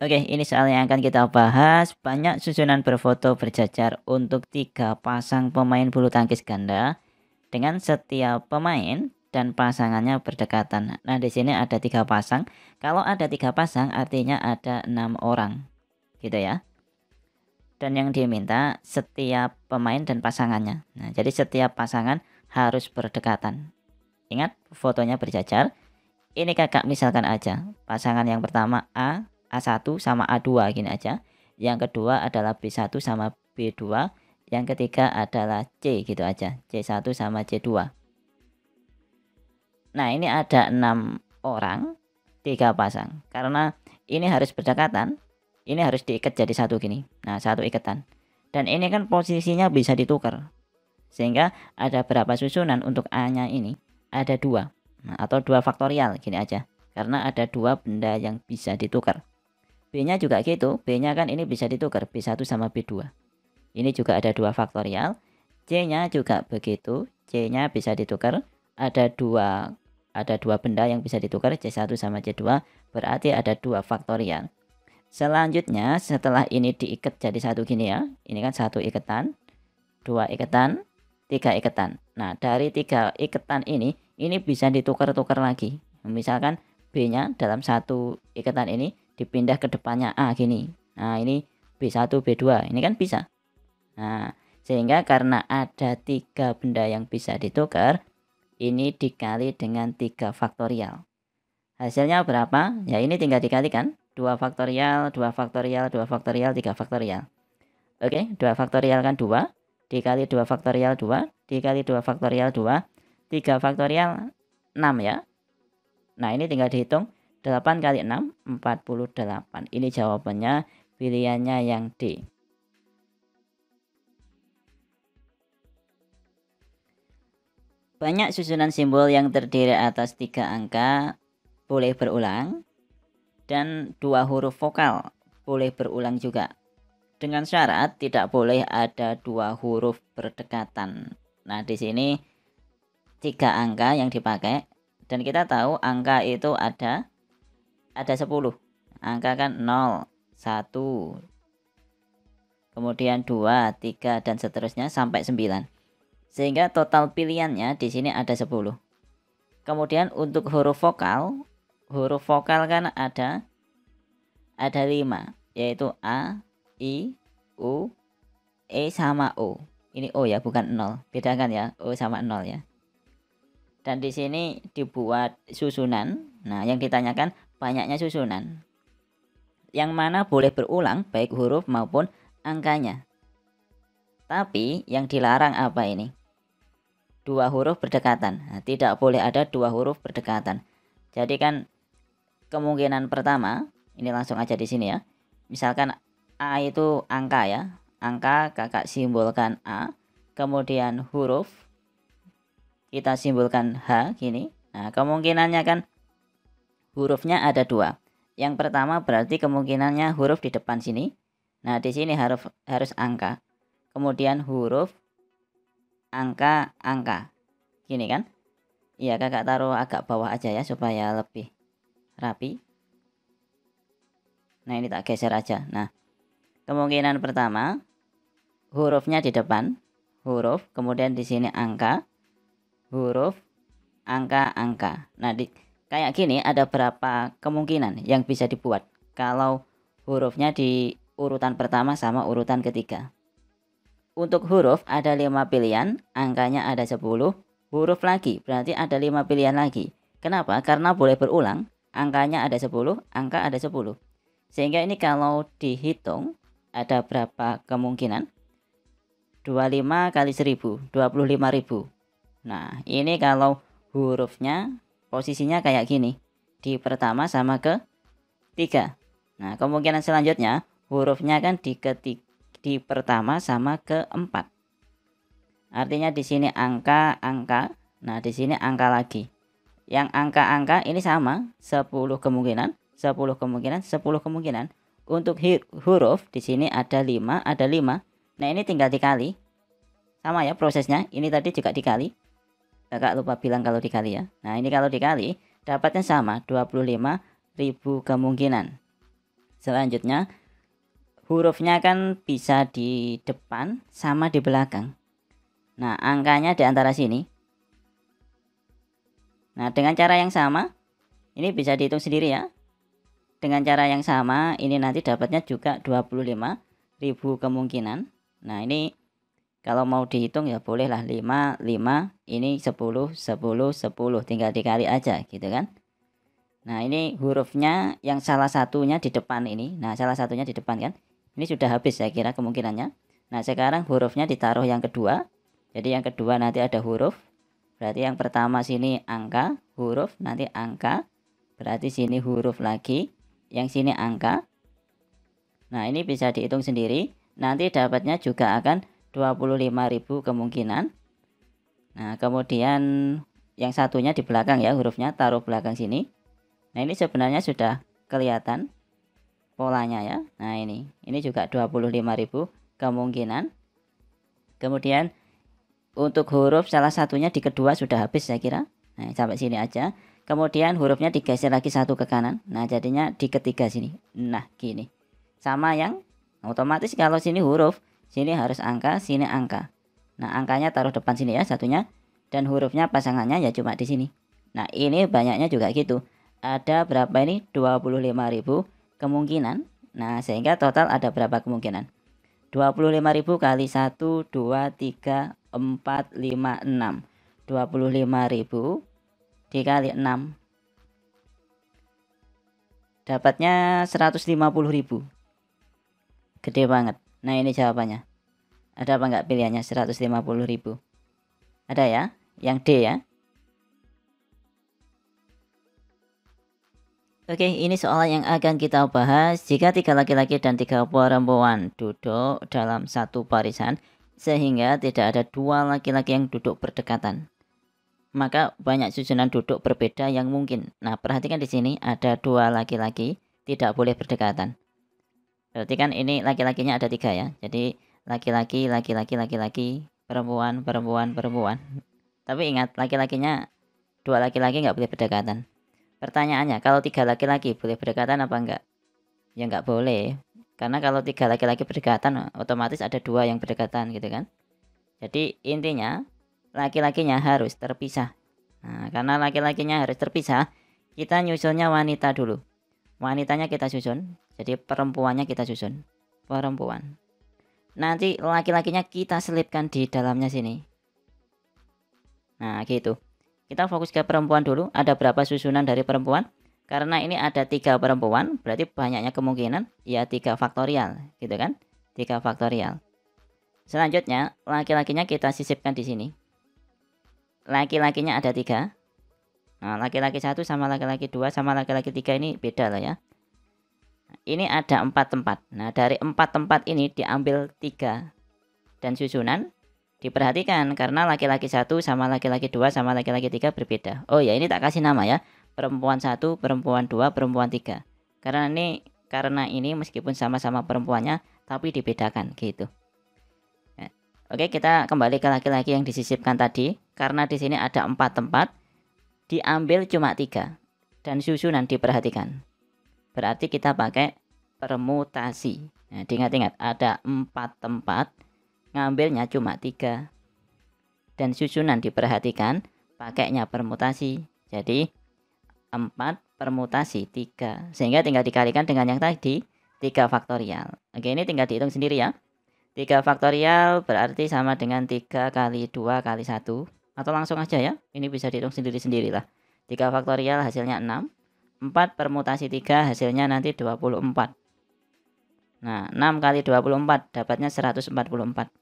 Oke, ini soal yang akan kita bahas. Banyak susunan berfoto berjajar untuk 3 pasang pemain bulu tangkis ganda dengan setiap pemain dan pasangannya berdekatan. Nah, di sini ada 3 pasang. Kalau ada 3 pasang artinya ada 6 orang. Gitu ya. Dan yang diminta setiap pemain dan pasangannya. Nah, jadi setiap pasangan harus berdekatan. Ingat, fotonya berjajar. Ini kakak misalkan aja. Pasangan yang pertama A1 sama A2 gini aja. Yang kedua adalah B1 sama B2. Yang ketiga adalah C gitu aja. C1 sama C2. Nah, ini ada 6 orang, 3 pasang. Karena ini harus berdekatan, ini harus diikat jadi satu gini. Nah, satu ikatan. Dan ini kan posisinya bisa ditukar. Sehingga ada berapa susunan untuk A-nya ini? Ada 2. Nah, atau 2 faktorial gini aja. Karena ada 2 benda yang bisa ditukar. B-nya juga gitu, B-nya kan ini bisa ditukar, B1 sama B2. Ini juga ada 2 faktorial. C-nya juga begitu, C-nya bisa ditukar, ada 2 benda yang bisa ditukar, C1 sama C2, berarti ada 2 faktorial. Selanjutnya setelah ini diikat jadi satu gini ya. Ini kan satu ikatan, 2 ikatan, 3 ikatan. Nah, dari 3 ikatan ini bisa ditukar-tukar lagi. Misalkan B-nya dalam satu ikatan ini dipindah ke depannya A gini. Nah, ini B1, B2. Ini kan bisa. Nah, sehingga karena ada 3 benda yang bisa ditukar, ini dikali dengan 3 faktorial. Hasilnya berapa? Ya, ini tinggal dikalikan. 2 faktorial, 2 faktorial, 2 faktorial, 3 faktorial. Oke, 2 faktorial kan 2. Dikali 2 faktorial 2, dikali 2 faktorial 2, 3 faktorial 6 ya. Nah, ini tinggal dihitung, 8 kali 6, 48. Ini jawabannya, pilihannya yang D. Banyak susunan simbol yang terdiri atas 3 angka boleh berulang, dan 2 huruf vokal boleh berulang juga. Dengan syarat tidak boleh ada 2 huruf berdekatan. Nah, di sini 3 angka yang dipakai, dan kita tahu angka itu ada 10. Angka kan 0, 1, kemudian 2, 3 dan seterusnya sampai 9. Sehingga total pilihannya di sini ada 10. Kemudian untuk huruf vokal kan ada 5, yaitu A, I, U, E sama O. Ini O ya, bukan 0. Bedakan ya, O sama 0 ya. Dan di sini dibuat susunan. Nah, yang ditanyakan banyaknya susunan. Yang mana boleh berulang baik huruf maupun angkanya. Tapi yang dilarang apa ini? 2 huruf berdekatan. Nah, tidak boleh ada 2 huruf berdekatan. Jadi kan kemungkinan pertama, ini langsung aja di sini ya. Misalkan A itu angka ya. Angka kakak simbolkan A. Kemudian huruf kita simbolkan H gini. Nah, kemungkinannya kan hurufnya ada 2. Yang pertama berarti kemungkinannya huruf di depan sini. Nah, di sini harus angka. Kemudian huruf angka. Gini kan? Iya, kakak taruh agak bawah aja ya supaya lebih rapi. Nah, ini tak geser aja. Nah, kemungkinan pertama hurufnya di depan, huruf, kemudian di sini angka, huruf, angka. Nah, kayak gini ada berapa kemungkinan yang bisa dibuat kalau hurufnya di urutan pertama sama urutan ketiga. Untuk huruf ada 5 pilihan, angkanya ada 10, huruf lagi berarti ada 5 pilihan lagi. Kenapa? Karena boleh berulang, angkanya ada 10, angka ada 10. Sehingga ini kalau dihitung ada berapa kemungkinan? 25 kali 1000, 25.000. Nah, ini kalau hurufnya posisinya kayak gini. Di pertama sama ke 3. Nah, kemungkinan selanjutnya hurufnya kan di pertama sama ke 4. Artinya di sini angka. Nah, di sini angka lagi. Yang angka ini sama, 10 kemungkinan. Untuk huruf di sini ada 5. Nah, ini tinggal dikali. Sama ya prosesnya. Ini tadi juga dikali. Kakak lupa bilang kalau dikali ya. Nah, ini kalau dikali dapatnya sama, 25.000 kemungkinan. Selanjutnya hurufnya kan bisa di depan sama di belakang. Nah, angkanya di antara sini. Nah, dengan cara yang sama, ini bisa dihitung sendiri ya. Dengan cara yang sama, ini nanti dapatnya juga 25.000 kemungkinan. Nah, ini kalau mau dihitung ya bolehlah 5, 5, ini 10, 10, 10. Tinggal dikali aja gitu kan. Nah, ini hurufnya yang salah satunya di depan ini. Nah, salah satunya di depan kan. Ini sudah habis saya kira kemungkinannya. Nah, sekarang hurufnya ditaruh yang kedua. Jadi yang kedua nanti ada huruf. Berarti yang pertama sini angka, huruf, nanti angka. Berarti sini huruf lagi. Yang sini angka. Nah, ini bisa dihitung sendiri. Nanti dapatnya juga akan 25.000 kemungkinan. Nah, kemudian yang satunya di belakang ya, hurufnya taruh belakang sini. Nah, ini sebenarnya sudah kelihatan polanya ya. Nah, ini juga 25.000 kemungkinan. Kemudian untuk huruf salah satunya di kedua sudah habis saya kira. Nah, sampai sini aja. Kemudian hurufnya digeser lagi satu ke kanan. Nah, jadinya di ketiga sini. Nah, gini. Sama yang otomatis kalau sini huruf, sini harus angka, sini angka. Nah, angkanya taruh depan sini ya satunya. Dan hurufnya pasangannya ya cuma di sini. Nah, ini banyaknya juga gitu. Ada berapa ini? 25.000 kemungkinan. Nah, sehingga total ada berapa kemungkinan? 25.000 kali 1, 2, 3, 4, 5, 6. 25.000 dikali 6. Dapatnya 150.000. Gede banget. Nah, ini jawabannya. Ada apa enggak pilihannya 150.000? Ada ya? Yang D ya. Oke, ini soal yang akan kita bahas. Jika 3 laki-laki dan 3 perempuan duduk dalam satu barisan, sehingga tidak ada 2 laki-laki yang duduk berdekatan, maka banyak susunan duduk berbeda yang mungkin. Nah, perhatikan di sini ada 2 laki-laki tidak boleh berdekatan. Berarti kan ini laki-lakinya ada 3 ya. Jadi laki-laki, laki-laki, laki-laki, perempuan, perempuan, perempuan. Tapi ingat, laki-lakinya 2 laki-laki nggak boleh berdekatan. Pertanyaannya, kalau 3 laki-laki boleh berdekatan apa enggak? Ya enggak boleh. Karena kalau 3 laki-laki berdekatan, otomatis ada 2 yang berdekatan gitu kan. Jadi intinya, laki-lakinya harus terpisah. Nah, karena laki-lakinya harus terpisah, kita nyusunnya wanita dulu. Wanitanya kita susun, jadi perempuannya kita susun. Perempuan. Nanti laki-lakinya kita selipkan di dalamnya sini. Nah, gitu. Kita fokus ke perempuan dulu. Ada berapa susunan dari perempuan? Karena ini ada 3 perempuan, berarti banyaknya kemungkinan ya 3 faktorial, gitu kan? 3 faktorial. Selanjutnya, laki-lakinya kita sisipkan di sini. Laki-lakinya ada 3. Nah, laki-laki 1 sama laki-laki 2 sama laki-laki 3 ini beda lah ya. Ini ada 4 tempat. Nah, dari 4 tempat ini diambil 3. Dan susunan diperhatikan karena laki-laki 1 sama laki-laki 2 sama laki-laki 3 berbeda. Oh ya, ini tak kasih nama ya. Perempuan 1, perempuan 2, perempuan 3. Karena ini meskipun sama-sama perempuannya tapi dibedakan gitu. Ya. Oke, kita kembali ke laki-laki yang disisipkan tadi. Karena di sini ada 4 tempat, diambil cuma 3 dan susunan diperhatikan. Berarti kita pakai permutasi. Nah, diingat-ingat ada 4 tempat, ngambilnya cuma 3 dan susunan diperhatikan, pakainya permutasi. Jadi 4 permutasi 3, sehingga tinggal dikalikan dengan yang tadi 3 faktorial. Oke, ini tinggal dihitung sendiri ya. 3 faktorial berarti sama dengan 3 kali 2 kali 1, atau langsung aja ya, ini bisa dihitung sendiri-sendiri lah. 3 faktorial hasilnya 6, 4 permutasi 3 hasilnya nanti 24. Nah, 6 kali 24 dapatnya 144.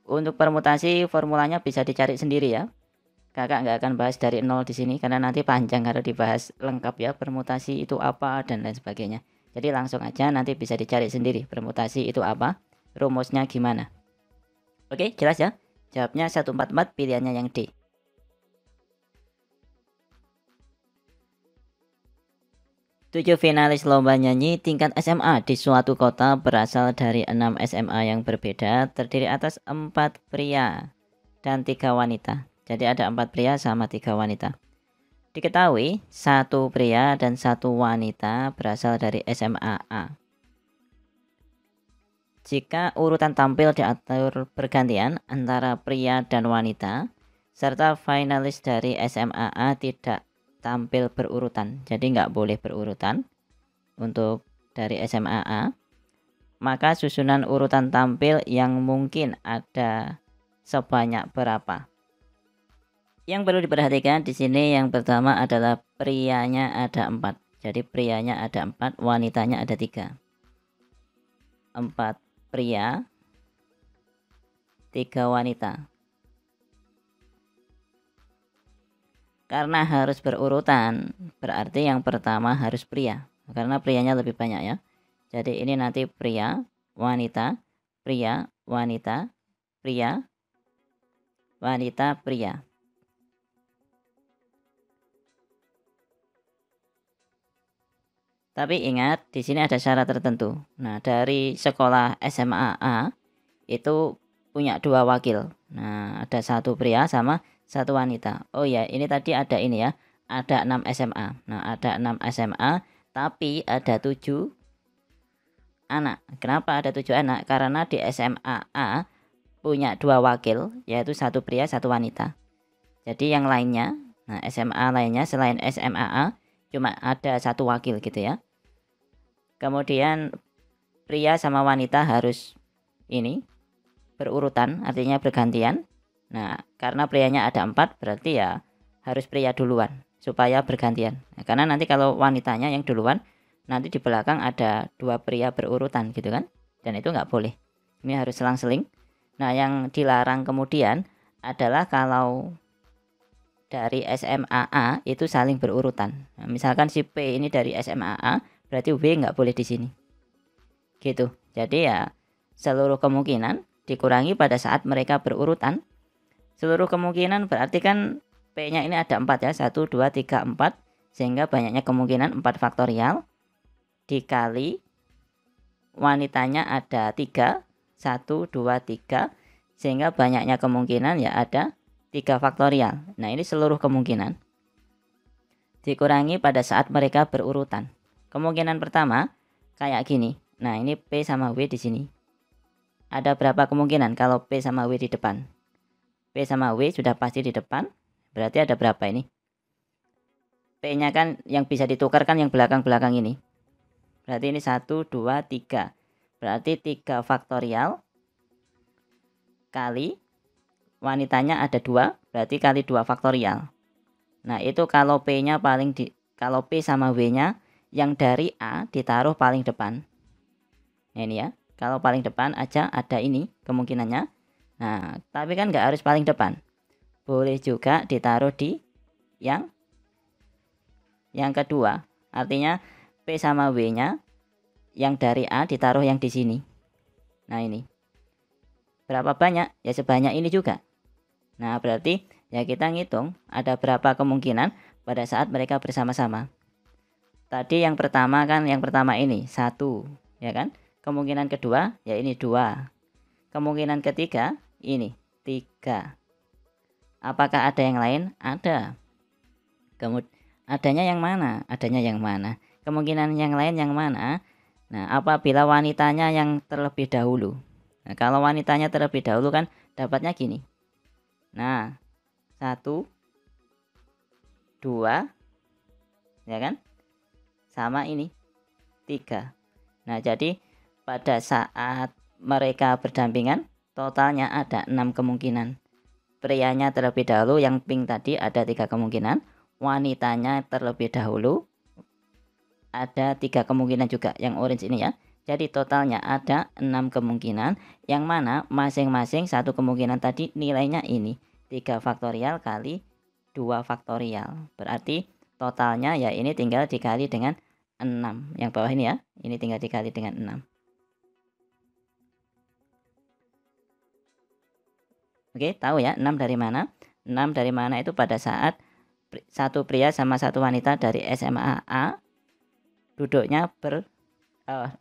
Untuk permutasi formulanya bisa dicari sendiri ya. Kakak nggak akan bahas dari nol di sini karena nanti panjang kalau dibahas lengkap ya, permutasi itu apa dan lain sebagainya. Jadi langsung aja nanti bisa dicari sendiri permutasi itu apa, rumusnya gimana. Oke, jelas ya? Jawabnya 144, pilihannya yang D. 7 finalis lomba nyanyi tingkat SMA di suatu kota berasal dari 6 SMA yang berbeda, terdiri atas 4 pria dan 3 wanita. Jadi ada 4 pria sama 3 wanita. Diketahui satu pria dan satu wanita berasal dari SMA A. Jika urutan tampil diatur bergantian antara pria dan wanita, serta finalis dari SMA A tidak tampil berurutan, jadi nggak boleh berurutan untuk dari SMA A, maka susunan urutan tampil yang mungkin ada sebanyak berapa? Yang perlu diperhatikan di sini yang pertama adalah prianya ada 4. Jadi prianya ada 4, wanitanya ada 3. 4 pria, 3 wanita. Karena harus berurutan, berarti yang pertama harus pria. Karena prianya lebih banyak ya. Jadi ini nanti pria, wanita, pria, wanita, pria, wanita, pria. Tapi ingat, di sini ada syarat tertentu. Nah, dari sekolah SMA A itu punya 2 wakil. Nah, ada 1 pria sama 1 wanita. Oh ya, ini tadi ada ini ya. Ada 6 SMA. Nah, ada 6 SMA, tapi ada 7 anak. Kenapa ada 7 anak? Karena di SMA A punya 2 wakil, yaitu 1 pria, 1 wanita. Jadi yang lainnya, nah SMA lainnya selain SMA A cuma ada 1 wakil gitu ya. Kemudian pria sama wanita harus ini berurutan, artinya bergantian. Nah, karena prianya ada 4, berarti ya harus pria duluan supaya bergantian. Nah, karena nanti kalau wanitanya yang duluan, nanti di belakang ada 2 pria berurutan gitu kan. Dan itu nggak boleh. Ini harus selang-seling. Nah, yang dilarang kemudian adalah kalau dari SMA A itu saling berurutan. Nah, misalkan si P ini dari SMA A, berarti W nggak boleh di sini. Gitu. Jadi ya seluruh kemungkinan dikurangi pada saat mereka berurutan. Seluruh kemungkinan berarti kan P-nya ini ada 4 ya. 1, 2, 3, 4. Sehingga banyaknya kemungkinan 4 faktorial. Dikali wanitanya ada 3. 1, 2, 3. Sehingga banyaknya kemungkinan ya ada 3 faktorial. Nah, ini seluruh kemungkinan dikurangi pada saat mereka berurutan. Kemungkinan pertama kayak gini. Nah, ini P sama W di sini. Ada berapa kemungkinan kalau P sama W di depan? P sama W sudah pasti di depan. Berarti ada berapa ini? P-nya kan yang bisa ditukar kan yang belakang-belakang ini. Berarti ini 1, 2, 3. Berarti 3 faktorial kali wanitanya ada 2, berarti kali 2 faktorial. Nah, itu kalau P-nya kalau P sama W-nya yang dari A ditaruh paling depan. Nah, ini ya. Kalau paling depan aja ada ini kemungkinannya. Nah, tapi kan nggak harus paling depan. Boleh juga ditaruh di yang kedua. Artinya P sama W-nya yang dari A ditaruh yang di sini. Nah, ini. Berapa banyak? Ya sebanyak ini juga. Nah, berarti ya kita ngitung ada berapa kemungkinan pada saat mereka bersama-sama. Tadi yang pertama ini 1, ya kan? Kemungkinan kedua ya ini 2. Kemungkinan ketiga ini 3. Apakah ada yang lain? Ada. Adanya yang mana? Adanya yang mana? Kemungkinan yang lain yang mana? Nah, apabila wanitanya yang terlebih dahulu. Nah, kalau wanitanya terlebih dahulu kan dapatnya gini. Nah, 1, 2, ya kan? Sama ini 3. Nah, jadi pada saat mereka berdampingan totalnya ada 6 kemungkinan. Prianya terlebih dahulu yang pink tadi ada 3 kemungkinan. Wanitanya terlebih dahulu ada 3 kemungkinan juga yang orange ini ya. Jadi totalnya ada 6 kemungkinan yang mana masing-masing 1 kemungkinan tadi nilainya ini 3 faktorial kali 2 faktorial. Berarti totalnya ya ini tinggal dikali dengan 6. Yang bawah ini ya, ini tinggal dikali dengan 6. Oke, tahu ya 6 dari mana? 6 dari mana itu pada saat 1 pria sama 1 wanita dari SMA A duduknya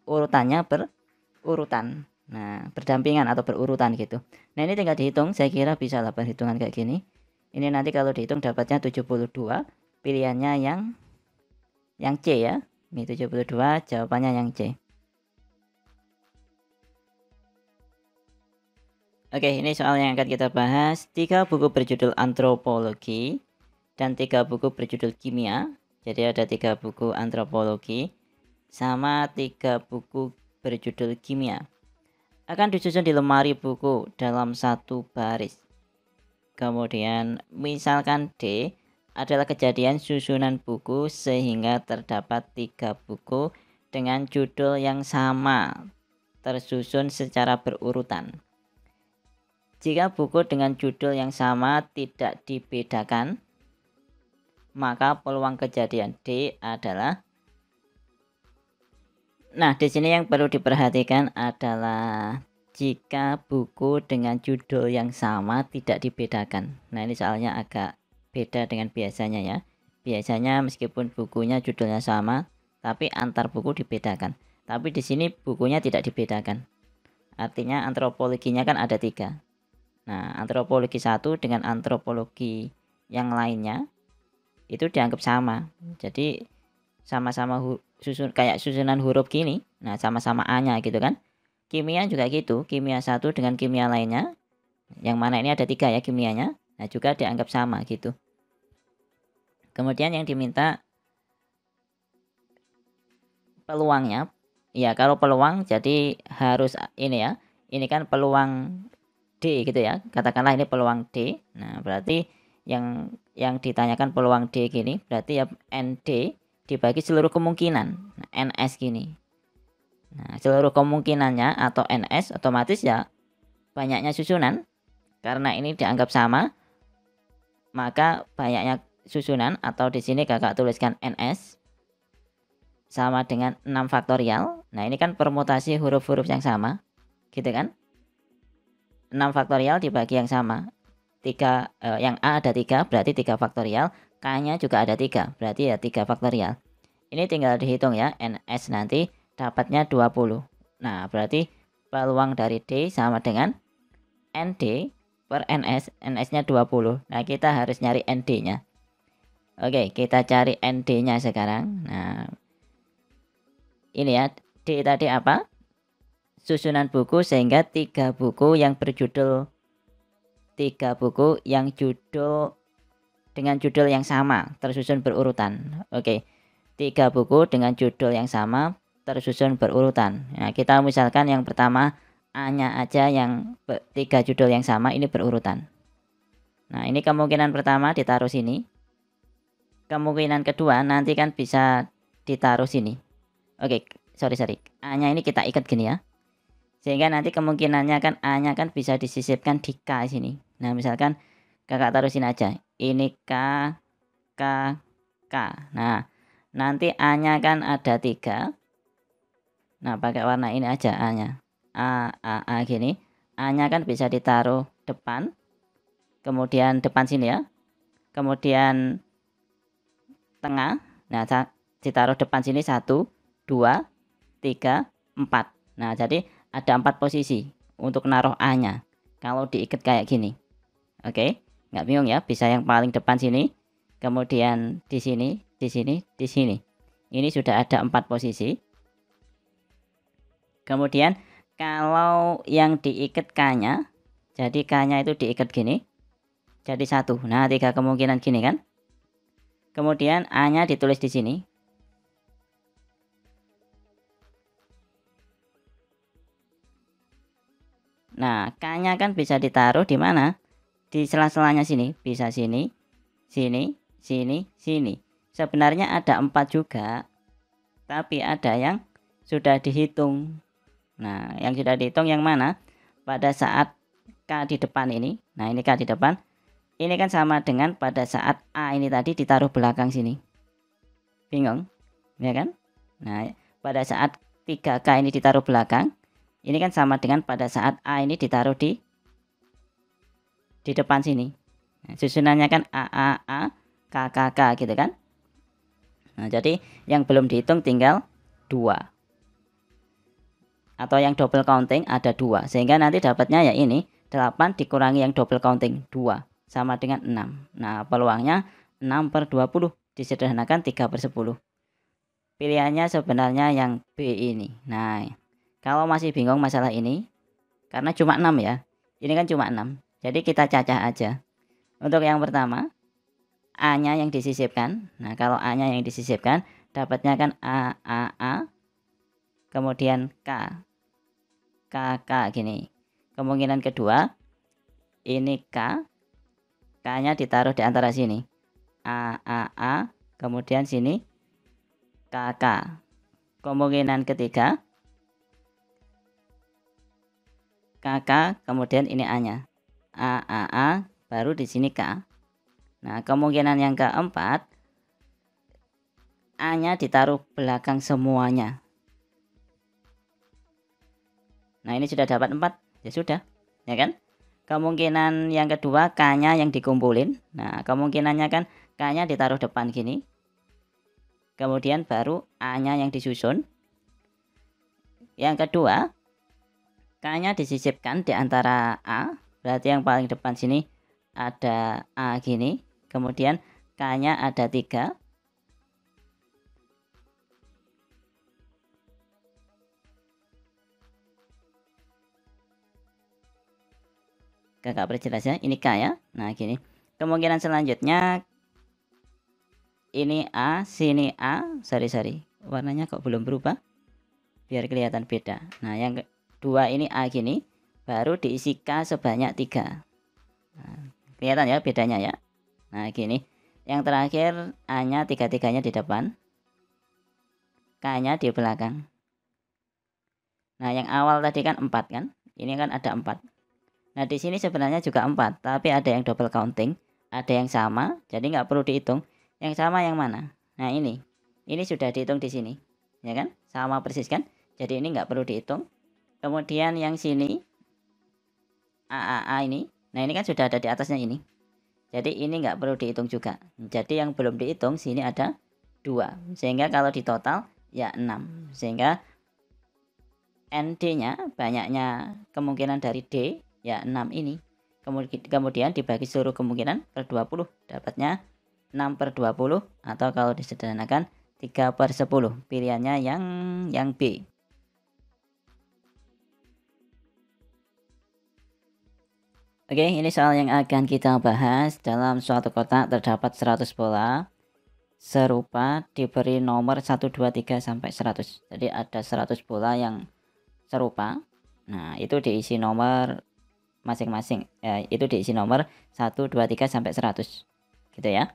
urutannya berurutan. Nah, berdampingan atau berurutan gitu. Nah, ini tinggal dihitung, saya kira bisa lah perhitungan kayak gini. Ini nanti kalau dihitung dapatnya 72, P pilihannya yang C ya. Mi 72 jawabannya yang C. Oke, ini soal yang akan kita bahas. 3 buku berjudul antropologi dan 3 buku berjudul kimia. Jadi ada 3 buku antropologi sama 3 buku berjudul kimia. Akan disusun di lemari buku dalam satu baris. Kemudian misalkan D adalah kejadian susunan buku sehingga terdapat 3 buku dengan judul yang sama tersusun secara berurutan. Jika buku dengan judul yang sama tidak dibedakan, maka peluang kejadian D adalah. Nah, di sini yang perlu diperhatikan adalah jika buku dengan judul yang sama tidak dibedakan. Nah, ini soalnya agak beda dengan biasanya ya. Biasanya meskipun bukunya judulnya sama, tapi antar buku dibedakan. Tapi di sini bukunya tidak dibedakan. Artinya antropologinya kan ada 3. Nah, antropologi 1 dengan antropologi yang lainnya itu dianggap sama. Jadi sama-sama kayak susunan huruf gini. Nah, sama-sama A-nya gitu kan. Kimia juga gitu. Kimia 1 dengan kimia lainnya. Yang mana ini ada 3 ya kimianya. Nah, juga dianggap sama gitu. Kemudian yang diminta peluangnya. Ya, kalau peluang jadi harus ini ya. Ini kan peluang D gitu ya, katakanlah ini peluang D. Nah, berarti yang ditanyakan peluang D gini, berarti ya ND dibagi seluruh kemungkinan. Nah, NS gini. Nah, seluruh kemungkinannya atau NS otomatis ya banyaknya susunan. Karena ini dianggap sama, maka banyaknya susunan atau di sini kakak tuliskan NS sama dengan 6 faktorial. Nah, ini kan permutasi huruf-huruf yang sama, gitu kan? 6 faktorial dibagi yang sama. Yang A ada 3 berarti 3 faktorial. K-nya juga ada 3 berarti ya 3 faktorial. Ini tinggal dihitung ya. NS nanti dapatnya 20. Nah, berarti peluang dari D sama dengan ND per NS. NS-nya 20. Nah, kita harus nyari ND-nya. Oke, kita cari ND-nya sekarang. Nah, ini ya. D tadi apa? Susunan buku sehingga 3 buku yang berjudul 3 buku yang judul dengan judul yang sama tersusun berurutan. Oke. 3 buku dengan judul yang sama tersusun berurutan. Nah, kita misalkan yang pertama A-nya aja yang 3 judul yang sama ini berurutan. Nah, ini kemungkinan pertama ditaruh sini. Kemungkinan kedua nanti kan bisa ditaruh sini. Oke, sorry. A-nya ini kita ikat gini ya. Sehingga nanti kemungkinannya kan A-nya kan bisa disisipkan di K sini. Nah, misalkan kakak taruh sini aja. Ini K, K, K. Nah, nanti A-nya kan ada 3. Nah, pakai warna ini aja A-nya. A gini. A-nya kan bisa ditaruh depan. Kemudian depan sini ya. Kemudian tengah. Nah, ditaruh depan sini 1, 2, 3, 4. Nah, jadi ada 4 posisi untuk naruh A-nya kalau diikat kayak gini. Oke, nggak bingung ya, bisa yang paling depan sini, kemudian di sini, di sini, di sini. Ini sudah ada 4 posisi. Kemudian kalau yang diikat K-nya, jadi K-nya itu diikat gini, jadi 1. Nah, 3 kemungkinan gini kan. Kemudian A-nya ditulis di sini. Nah, K-nya kan bisa ditaruh di mana? Di sela-selanya sini. Bisa sini, sini, sini, sini. Sebenarnya ada 4 juga. Tapi ada yang sudah dihitung. Nah, yang sudah dihitung yang mana? Pada saat K di depan ini. Nah, ini K di depan. Ini kan sama dengan pada saat A ini tadi ditaruh belakang sini. Bingung? Ya kan? Nah, pada saat 3K ini ditaruh belakang. Ini kan sama dengan pada saat A ini ditaruh di depan sini. Nah, susunannya kan A, K, K, K gitu kan. Nah, jadi yang belum dihitung tinggal 2. Atau yang double counting ada 2. Sehingga nanti dapatnya ya ini 8 dikurangi yang double counting 2. Sama dengan 6. Nah, peluangnya 6/20. disederhanakan 3/10. Pilihannya sebenarnya yang B ini. Nah, kalau masih bingung masalah ini, karena cuma 6 ya, ini kan cuma 6, jadi kita cacah aja. Untuk yang pertama, A-nya yang disisipkan. Nah, kalau A-nya yang disisipkan, dapatnya kan A, kemudian K, gini. Kemungkinan kedua, ini K-nya ditaruh di antara sini. A, kemudian sini KK. Kemungkinan ketiga, KK, kemudian ini A-nya. A, baru di sini K. Nah, kemungkinan yang keempat, A-nya ditaruh belakang semuanya. Nah, ini sudah dapat 4. Ya sudah, ya kan? Kemungkinan yang kedua, K-nya yang dikumpulin. Nah, kemungkinannya kan K-nya ditaruh depan gini. Kemudian baru A-nya yang disusun. Yang kedua, K-nya disisipkan di antara A. Berarti yang paling depan sini ada A gini. Kemudian K-nya ada 3. Kakak perjelas ya, ini K ya. Nah, gini. Kemungkinan selanjutnya ini A, sini A. Sorry. Warnanya kok belum berubah? Biar kelihatan beda. Nah, yang kedua ini A gini. Baru diisi K sebanyak 3. Nah, kelihatan ya bedanya ya. Nah, gini. Yang terakhir A-nya 3-3-nya di depan. K-nya di belakang. Nah, yang awal tadi kan 4 kan? Ini kan ada 4. Nah, di sini sebenarnya juga 4, tapi ada yang double counting, ada yang sama, jadi nggak perlu dihitung. Yang sama yang mana? Nah, ini sudah dihitung di sini, ya kan? Sama persis kan? Jadi ini nggak perlu dihitung. Kemudian yang sini A ini, nah ini kan sudah ada di atasnya ini. Jadi ini nggak perlu dihitung juga. Jadi yang belum dihitung sini ada 2, sehingga kalau di total ya 6. Sehingga ND-nya banyaknya kemungkinan dari D ya 6 ini. Kemudian dibagi seluruh kemungkinan per 20, dapatnya 6/20, atau kalau disederhanakan 3/10. Pilihannya yang B. Oke, ini soal yang akan kita bahas. Dalam suatu kotak terdapat 100 bola serupa diberi nomor 1, 2, 3 sampai 100. Jadi ada 100 bola yang serupa. Nah, itu diisi nomor masing-masing. Itu diisi nomor 1, 2, 3 sampai 100. Gitu ya.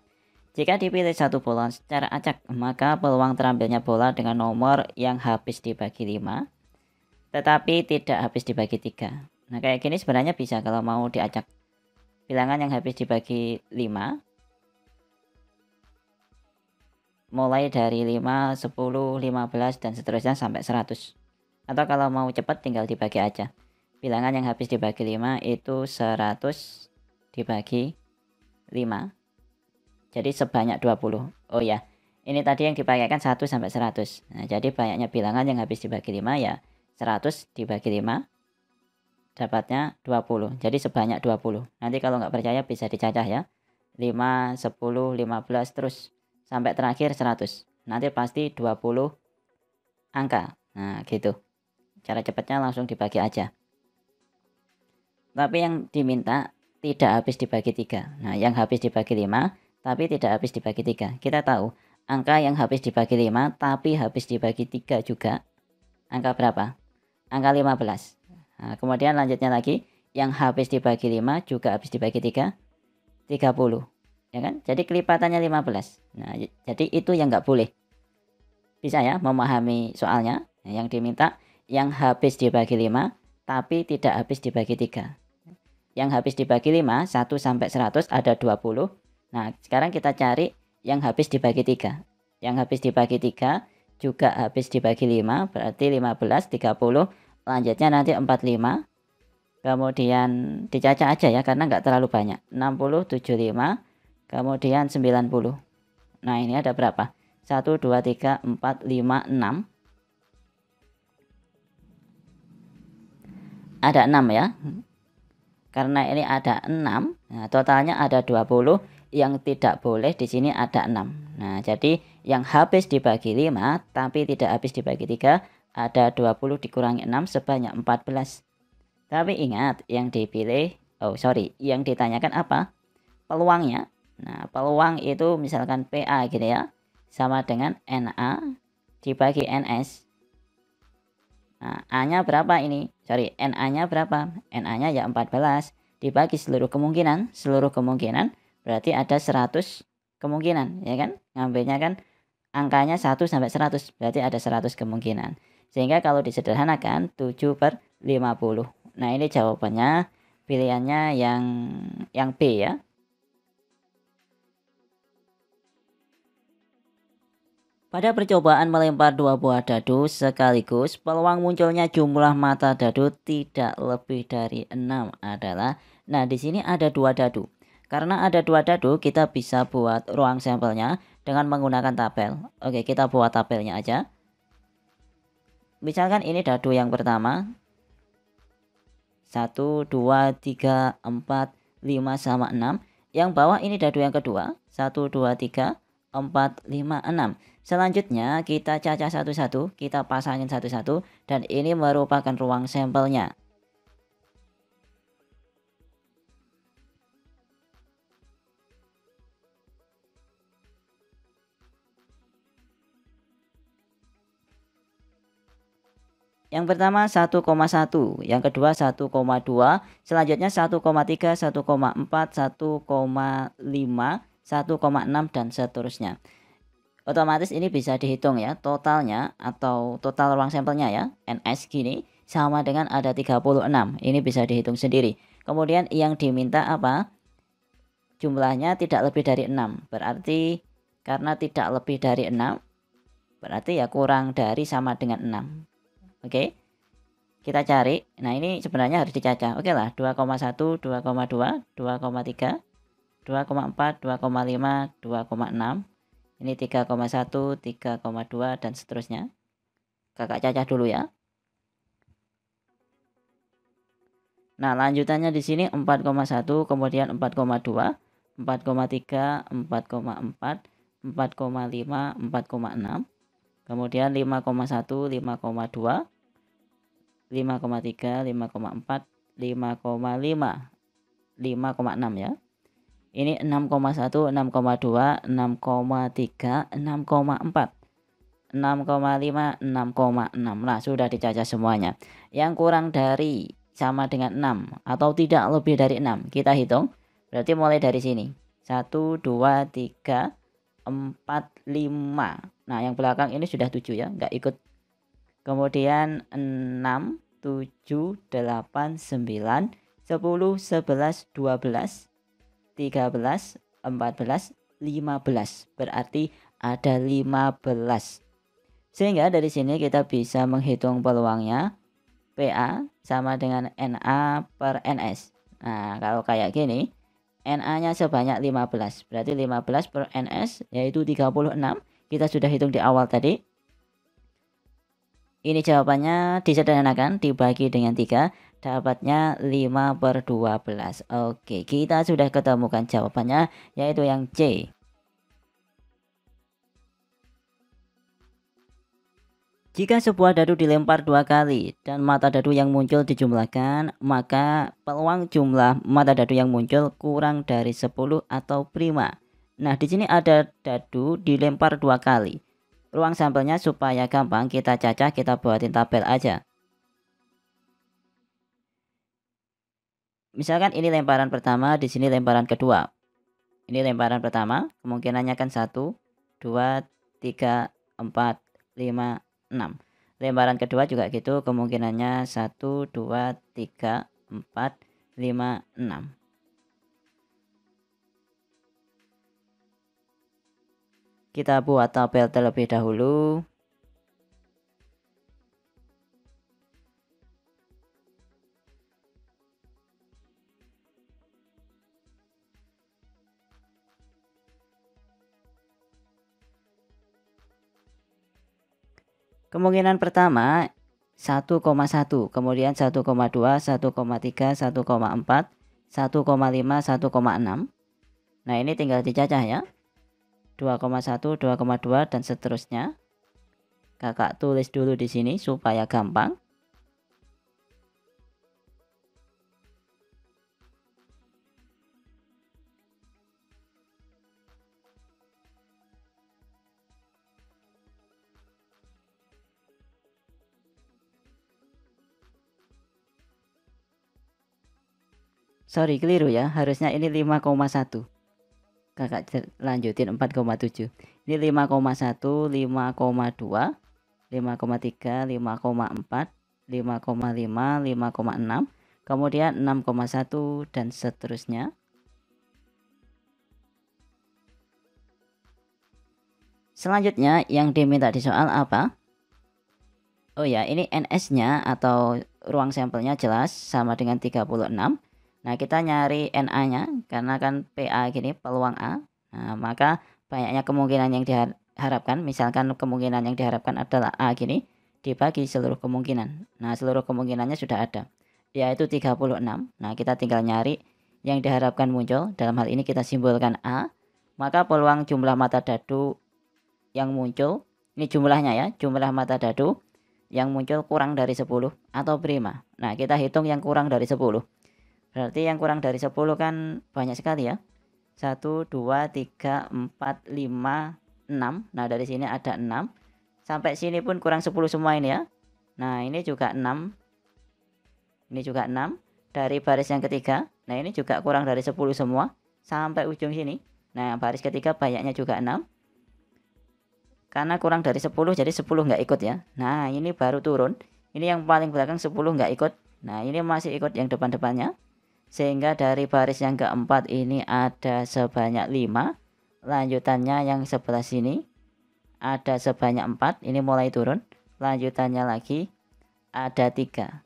Jika dipilih satu bola secara acak, maka peluang terambilnya bola dengan nomor yang habis dibagi 5, tetapi tidak habis dibagi 3. Nah, kayak gini sebenarnya bisa kalau mau diacak. Bilangan yang habis dibagi 5, mulai dari 5, 10, 15, dan seterusnya sampai 100. Atau kalau mau cepat tinggal dibagi aja. Bilangan yang habis dibagi 5 itu 100 dibagi 5. Jadi sebanyak 20. Oh ya, ini tadi yang dipakaikan 1 sampai 100. Nah, jadi banyaknya bilangan yang habis dibagi 5 ya 100 dibagi 5. Dapatnya 20. Jadi sebanyak 20. Nanti kalau nggak percaya bisa dicacah ya. 5, 10, 15 terus sampai terakhir 100. Nanti pasti 20 angka. Nah, gitu. Cara cepatnya langsung dibagi aja. Tapi yang diminta tidak habis dibagi 3. Nah, yang habis dibagi 5 tapi tidak habis dibagi 3. Kita tahu angka yang habis dibagi 5 tapi habis dibagi 3 juga. Angka berapa? Angka 15. Nah, kemudian lanjutnya lagi, yang habis dibagi 5 juga habis dibagi 3, 30. Ya kan? Jadi kelipatannya 15. Nah, jadi itu yang nggak boleh. Bisa ya memahami soalnya? Nah, yang diminta yang habis dibagi 5 tapi tidak habis dibagi 3. Yang habis dibagi 5, 1 sampai 100 ada 20. Nah, sekarang kita cari yang habis dibagi 3. Yang habis dibagi 3 juga habis dibagi 5, berarti 15, 30. Lanjutnya nanti 45. Kemudian dicacah aja ya karena nggak terlalu banyak. 60, 75, kemudian 90. Nah, ini ada berapa? 1, 2, 3, 4, 5, 6. Ada 6 ya. Karena ini ada 6, nah totalnya ada 20. yang tidak boleh di sini ada 6. Nah, jadi yang habis dibagi 5 tapi tidak habis dibagi 3 ada 20 dikurangi 6 sebanyak 14. Tapi ingat yang dipilih, yang ditanyakan apa? Peluangnya. Nah, peluang itu misalkan PA gitu ya, sama dengan NA dibagi NS. Nah, A-nya berapa ini? NA-nya berapa? NA-nya ya 14 dibagi seluruh kemungkinan. Seluruh kemungkinan berarti ada 100 kemungkinan, ya kan? Ngambilnya kan angkanya 1 sampai 100, berarti ada 100 kemungkinan. Sehingga kalau disederhanakan 7/50. Nah, ini jawabannya, pilihannya yang B ya. Pada percobaan melempar 2 buah dadu sekaligus, peluang munculnya jumlah mata dadu tidak lebih dari 6 adalah, nah di sini ada 2 dadu. Karena ada 2 dadu, kita bisa buat ruang sampelnya dengan menggunakan tabel. Oke, kita buat tabelnya aja. Misalkan ini dadu yang pertama. 1, 2, 3, 4, 5 sama 6. Yang bawah ini dadu yang kedua. 1, 2, 3, 4, 5, 6. Selanjutnya kita cacah satu-satu, kita pasangin satu-satu, dan ini merupakan ruang sampelnya. Yang pertama 1,1, yang kedua 1,2, selanjutnya 1,3, 1,4, 1,5, 1,6 dan seterusnya. Otomatis ini bisa dihitung ya, totalnya atau total ruang sampelnya ya, NS gini sama dengan ada 36. Ini bisa dihitung sendiri. Kemudian yang diminta apa? Jumlahnya tidak lebih dari 6. Berarti karena tidak lebih dari 6, berarti ya kurang dari sama dengan 6. Oke. Kita cari. Nah, ini sebenarnya harus dicacah. Oke lah, 2,1, 2,2, 2,3, 2,4, 2,5, 2,6. Ini 3,1, 3,2 dan seterusnya. Kakak cacah dulu ya. Nah, lanjutannya di sini 4,1, kemudian 4,2, 4,3, 4,4, 4,5, 4,6. Kemudian 5,1, 5,2, 5,3, 5,4, 5,5, 5,6 ya. Ini 6,1, 6,2, 6,3, 6,4, 6,5, 6,6. Nah, sudah dicacah semuanya. Yang kurang dari sama dengan 6 atau tidak lebih dari 6, kita hitung. Berarti mulai dari sini. 1, 2, 3, 4, 5. Nah, yang belakang ini sudah 7 ya, nggak ikut. Kemudian 6, 7, 8, 9, 10, 11, 12, 13, 14, 15. Berarti ada 15. Sehingga dari sini kita bisa menghitung peluangnya. PA sama dengan NA per NS. Nah, kalau kayak gini, NA-nya sebanyak 15. Berarti 15 per NS yaitu 36. Kita sudah hitung di awal tadi. Ini jawabannya disederhanakan, dibagi dengan 3. Dapatnya 5/12. Oke, kita sudah ketemukan jawabannya, yaitu yang C. Jika sebuah dadu dilempar 2 kali dan mata dadu yang muncul dijumlahkan, maka peluang jumlah mata dadu yang muncul kurang dari 10 atau prima. Nah, di sini ada dadu dilempar 2 kali. Ruang sampelnya supaya gampang kita cacah, kita buatin tabel aja. Misalkan ini lemparan pertama, di sini lemparan kedua. Ini lemparan pertama, kemungkinannya kan 1, 2, 3, 4, 5, 6. Lemparan kedua juga gitu, kemungkinannya 1, 2, 3, 4, 5, 6. Kita buat tabel terlebih dahulu. Kemungkinan pertama 1,1, kemudian 1,2, 1,3, 1,4, 1,5, 1,6. Nah, ini tinggal dicacah ya. 2,1, 2,2 dan seterusnya. Kakak tulis dulu di sini supaya gampang. Sorry, keliru ya. Harusnya ini 5,1. Kakak lanjutin 4,7. Ini 5,1, 5,2, 5,3, 5,4, 5,5, 5,6, kemudian 6,1 dan seterusnya. Selanjutnya yang diminta di soal apa? Oh ya, ini NS-nya atau ruang sampelnya jelas sama dengan 36. Nah, kita nyari NA-nya karena kan PA gini peluang A. Nah, maka banyaknya kemungkinan yang diharapkan, misalkan kemungkinan yang diharapkan adalah A gini, dibagi seluruh kemungkinan. Nah, seluruh kemungkinannya sudah ada, yaitu 36. Nah, kita tinggal nyari yang diharapkan muncul. Dalam hal ini kita simbolkan A. Maka peluang jumlah mata dadu yang muncul, ini jumlahnya ya, jumlah mata dadu yang muncul kurang dari 10 atau prima. Nah, kita hitung yang kurang dari 10. Berarti yang kurang dari 10 kan banyak sekali ya. 1, 2, 3, 4, 5, 6. Nah, dari sini ada 6. Sampai sini pun kurang 10 semua ini ya. Nah, ini juga 6. Ini juga 6. Dari baris yang ketiga. Nah, ini juga kurang dari 10 semua. Sampai ujung sini. Nah, baris ketiga banyaknya juga 6. Karena kurang dari 10 jadi 10 nggak ikut ya. Nah, ini baru turun. Ini yang paling belakang 10 nggak ikut. Nah, ini masih ikut yang depan-depannya. Sehingga dari baris yang keempat ini ada sebanyak 5. Lanjutannya yang sebelah sini ada sebanyak 4. Ini mulai turun. Lanjutannya lagi ada 3.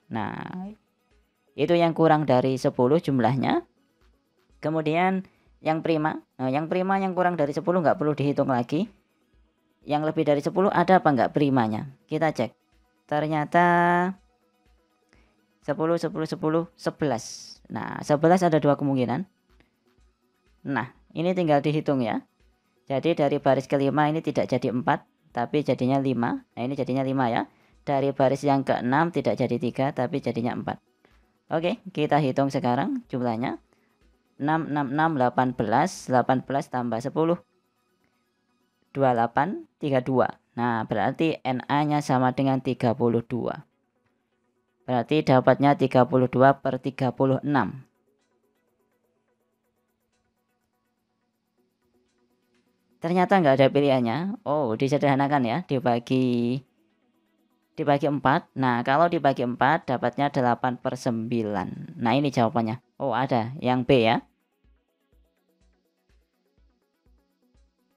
Nah, itu yang kurang dari 10 jumlahnya. Kemudian yang prima. Nah, yang prima yang kurang dari 10 nggak perlu dihitung lagi. Yang lebih dari 10 ada apa enggak primanya? Kita cek. Ternyata 10, 10, 10, 11. Nah, 11 ada 2 kemungkinan. Nah, ini tinggal dihitung ya. Jadi dari baris kelima ini tidak jadi 4, tapi jadinya 5. Nah, ini jadinya 5 ya. Dari baris yang ke-6 tidak jadi 3, tapi jadinya 4. Oke, kita hitung sekarang jumlahnya. 6, 6, 6, 18. 18 tambah 10. 28, 32. Nah, berarti NA-nya sama dengan 32. Berarti dapatnya 32 per 36. Ternyata nggak ada pilihannya. Oh, disederhanakan ya, dibagi 4. Nah, kalau dibagi 4 dapatnya 8/9. Nah, ini jawabannya. Oh, ada yang B ya.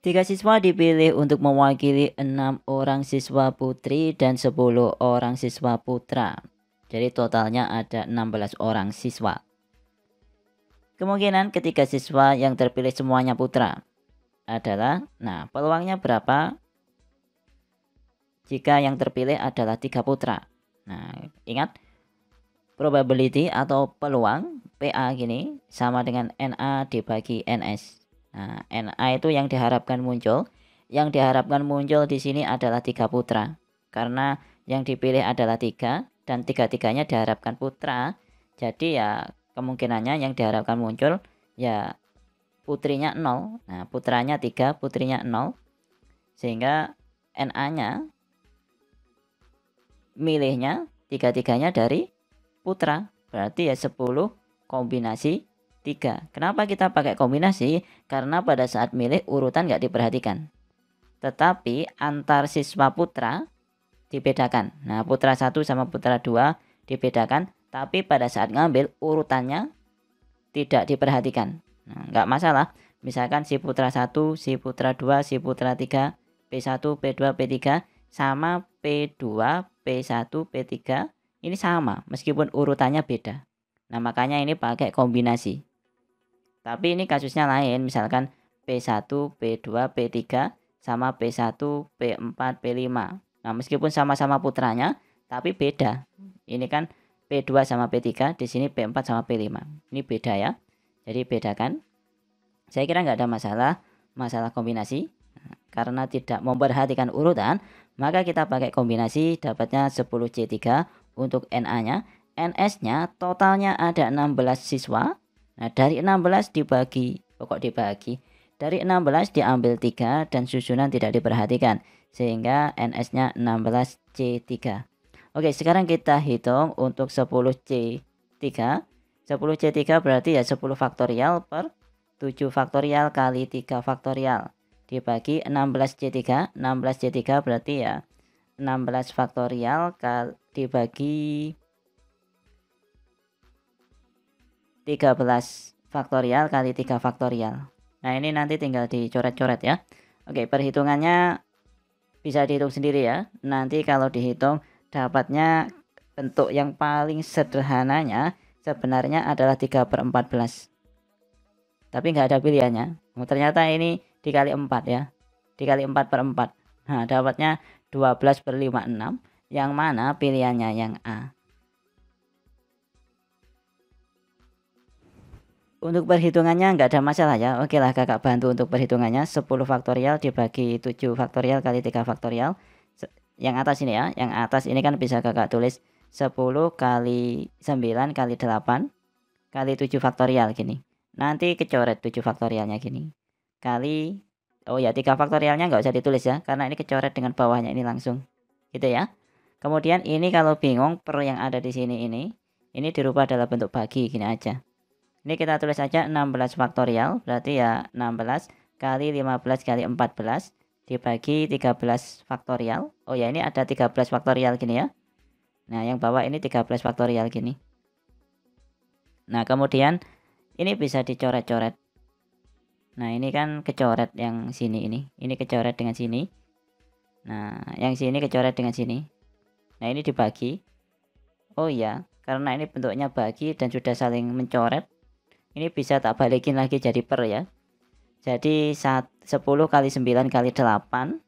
3 siswa dipilih untuk mewakili 6 orang siswa putri dan 10 orang siswa putra. Jadi totalnya ada 16 orang siswa. Kemungkinan ketiga siswa yang terpilih semuanya putra adalah, nah, peluangnya berapa jika yang terpilih adalah 3 putra. Nah, ingat probability atau peluang PA gini sama dengan NA dibagi NS. Nah, NA itu yang diharapkan muncul. Yang diharapkan muncul di sini adalah 3 putra. Karena yang dipilih adalah 3 dan 3-3-nya diharapkan putra. Jadi ya kemungkinannya yang diharapkan muncul ya putrinya 0. Nah, putranya 3, putrinya 0. Sehingga NA-nya milihnya 3-3-nya dari putra. Berarti ya 10 kombinasi 3. Kenapa kita pakai kombinasi? Karena pada saat milih urutan nggak diperhatikan. Tetapi antar siswa putra dibedakan. Nah, putra 1 sama putra 2 dibedakan. Tapi pada saat ngambil urutannya tidak diperhatikan. Nah, nggak masalah. Misalkan si putra 1, si putra 2, si putra 3, P1, P2, P3 sama P2, P1, P3 ini sama meskipun urutannya beda. Nah, makanya ini pakai kombinasi. Tapi ini kasusnya lain, misalkan P1, P2, P3 sama P1, P4, P5. Nah, meskipun sama-sama putranya, tapi beda. Ini kan P2 sama P3, di sini P4 sama P5. Ini beda ya. Jadi bedakan. Saya kira nggak ada masalah kombinasi. Karena tidak memperhatikan urutan, maka kita pakai kombinasi, dapatnya 10C3 untuk NA-nya. NS-nya totalnya ada 16 siswa. Nah, dari 16 dibagi, dari 16 diambil 3 dan susunan tidak diperhatikan, sehingga NS-nya 16C3. Oke, sekarang kita hitung untuk 10C3. 10C3 berarti ya 10 faktorial per 7 faktorial kali 3 faktorial dibagi 16C3. 16C3 berarti ya 16 faktorial dibagi 13 faktorial kali 3 faktorial. Nah, ini nanti tinggal dicoret-coret ya. Oke, perhitungannya bisa dihitung sendiri ya. Nanti kalau dihitung dapatnya bentuk yang paling sederhananya sebenarnya adalah 3/14. Tapi nggak ada pilihannya. Ternyata ini dikali 4 ya. Dikali 4/4. Nah, dapatnya 12/56. Yang mana pilihannya yang A. Untuk perhitungannya nggak ada masalah ya. Oke lah, kakak bantu untuk perhitungannya. 10 faktorial dibagi 7 faktorial kali 3 faktorial. Yang atas ini ya. Yang atas ini kan bisa kakak tulis 10 kali 9 kali 8 kali 7 faktorial gini. Nanti kecoret 7 faktorialnya gini. Kali, oh ya 3 faktorialnya nggak usah ditulis ya. Karena ini kecoret dengan bawahnya ini langsung. Gitu ya. Kemudian ini kalau bingung per yang ada di sini ini dirubah dalam bentuk bagi gini aja. Ini kita tulis aja 16 faktorial, berarti ya 16 kali 15 kali 14 dibagi 13 faktorial. Oh ya, ini ada 13 faktorial gini ya. Nah, yang bawah ini 13 faktorial gini. Nah, kemudian ini bisa dicoret-coret. Nah, ini kan kecoret yang sini ini. Ini kecoret dengan sini. Nah, yang sini kecoret dengan sini. Nah, ini dibagi. Oh ya, karena ini bentuknya bagi dan sudah saling mencoret. Ini bisa tak balikin lagi jadi per ya. Jadi 10 kali 9 kali 8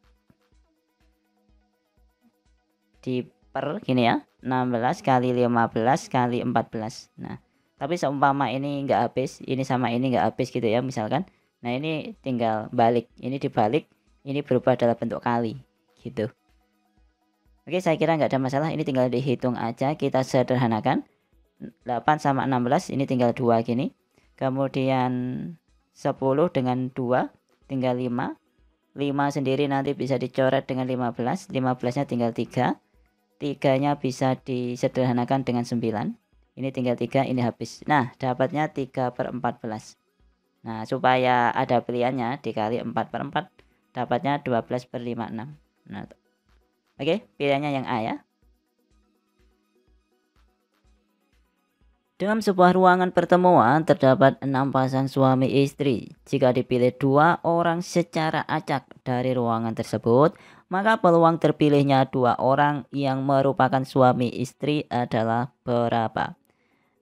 di per gini ya. 16 kali 15 kali 14. Nah, tapi seumpama ini nggak habis, ini sama ini nggak habis gitu ya misalkan. Nah, ini tinggal balik. Ini dibalik, ini berubah dalam bentuk kali gitu. Oke, saya kira nggak ada masalah. Ini tinggal dihitung aja, kita sederhanakan. 8 sama 16 ini tinggal 2 gini. Kemudian 10 dengan 2 tinggal 5. 5 sendiri nanti bisa dicoret dengan 15. 15-nya tinggal 3. 3-nya bisa disederhanakan dengan 9. Ini tinggal 3, ini habis. Nah, dapatnya 3/14. Nah, supaya ada pilihannya dikali 4/4, dapatnya 12/56. Nah, oke, pilihannya yang A ya. Dalam sebuah ruangan pertemuan terdapat 6 pasang suami istri. Jika dipilih 2 orang secara acak dari ruangan tersebut, maka peluang terpilihnya 2 orang yang merupakan suami istri adalah berapa?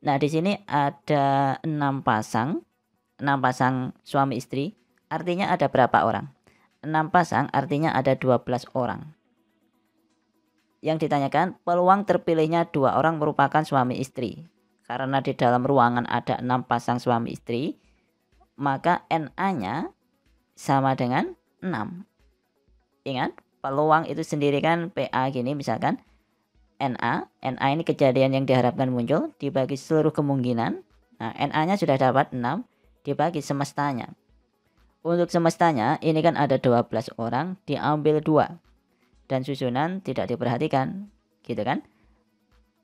Nah, di sini ada 6 pasang suami istri. Artinya ada berapa orang? 6 pasang artinya ada 12 orang. Yang ditanyakan peluang terpilihnya 2 orang merupakan suami istri. Karena di dalam ruangan ada 6 pasang suami istri, maka NA-nya sama dengan 6. Ingat, peluang itu sendiri kan PA gini misalkan. NA ini kejadian yang diharapkan muncul dibagi seluruh kemungkinan. Nah, NA-nya sudah dapat 6 dibagi semestanya. Untuk semestanya ini kan ada 12 orang diambil 2. Dan susunan tidak diperhatikan. Gitu kan?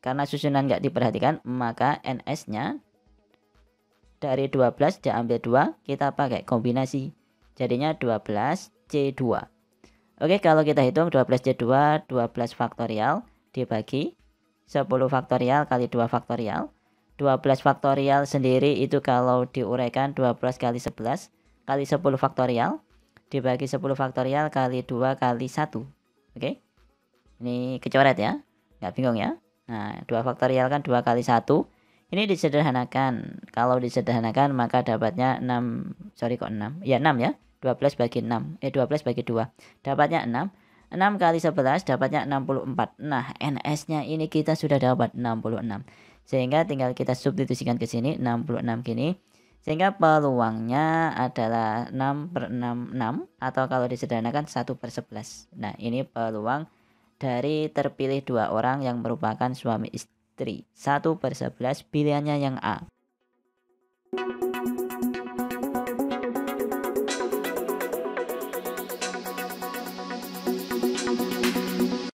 Karena susunan nggak diperhatikan, maka NS-nya dari 12 diambil 2, kita pakai kombinasi. Jadinya 12C2. Oke, kalau kita hitung 12C2, 12 faktorial dibagi 10 faktorial kali 2 faktorial. 12 faktorial sendiri itu kalau diuraikan 12 kali 11 kali 10 faktorial dibagi 10 faktorial kali 2 kali 1. Oke, ini kecoret ya, nggak bingung ya. Nah, 2 faktorial kan 2 kali 1. Ini disederhanakan. Kalau disederhanakan maka dapatnya 6. Sorry kok 6? Ya 6 ya. 12 bagi 6. 12 bagi 2. Dapatnya 6. 6 kali 11 dapatnya 64. Nah, NS-nya ini kita sudah dapat 66. Sehingga tinggal kita substitusikan ke sini 66 gini. Sehingga peluangnya adalah 6/6 atau kalau disederhanakan 1/11. Nah, ini peluang dari terpilih 2 orang yang merupakan suami istri. 1/11 pilihannya yang A.